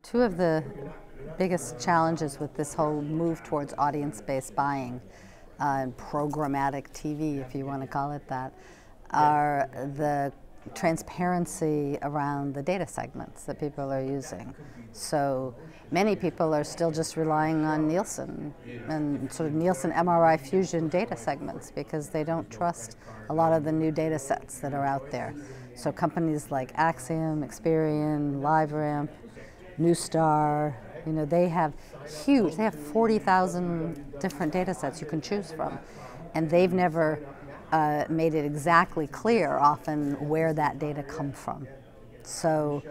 Two of the biggest challenges with this whole move towards audience-based buying and programmatic TV, if you want to call it that, are the transparency around the data segments that people are using. So many people are still just relying on Nielsen and sort of Nielsen MRI Fusion data segments because they don't trust a lot of the new data sets that are out there. So companies like CIMM, Experian, LiveRamp, Newstar, you know, they have 40,000 different data sets you can choose from. And they've never made it exactly clear often where that data comes from. So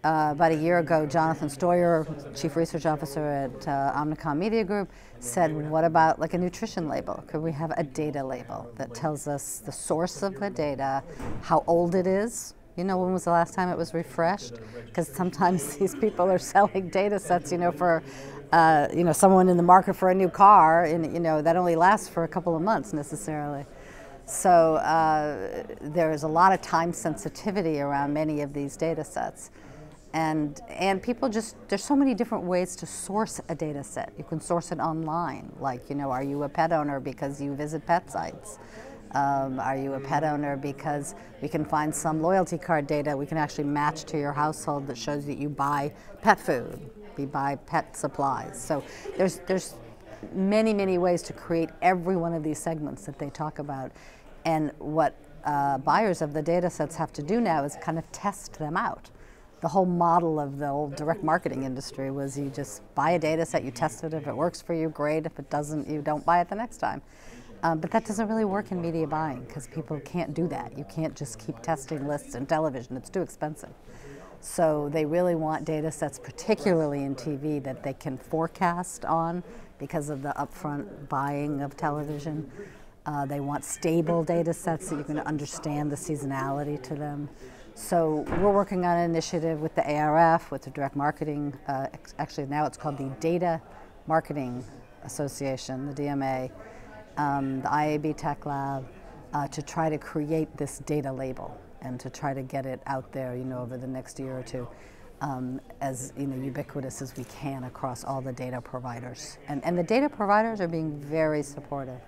about a year ago, Jonathan Steuer, Chief Research Officer at Omnicom Media Group, said, what about like a nutrition label? Could we have a data label that tells us the source of the data, how old it is? You know, when was the last time it was refreshed? Because sometimes these people are selling data sets, you know, for, you know, someone in the market for a new car, and, you know, that only lasts for a couple of months necessarily. So there is a lot of time sensitivity around many of these data sets. And people just, there's so many different ways to source a data set. You can source it online, like, you know, are you a pet owner because you visit pet sites? Are you a pet owner because we can find some loyalty card data we can actually match to your household that shows that you buy pet food, you buy pet supplies. So there's many, many ways to create every one of these segments that they talk about. And what buyers of the data sets have to do now is kind of test them out. The whole model of the old direct marketing industry was you just buy a data set, you test it, if it works for you, great. If it doesn't, you don't buy it the next time. But that doesn't really work in media buying because people can't do that. You can't just keep testing lists in television, it's too expensive. So they really want data sets, particularly in TV, that they can forecast on because of the upfront buying of television. They want stable data sets that you can understand the seasonality to them. So we're working on an initiative with the ARF, with the direct marketing, actually now it's called the Data Marketing Association, the DMA, the IAB Tech Lab, to try to create this data label and to try to get it out there, you know, over the next year or two, as, you know, ubiquitous as we can across all the data providers. And the data providers are being very supportive.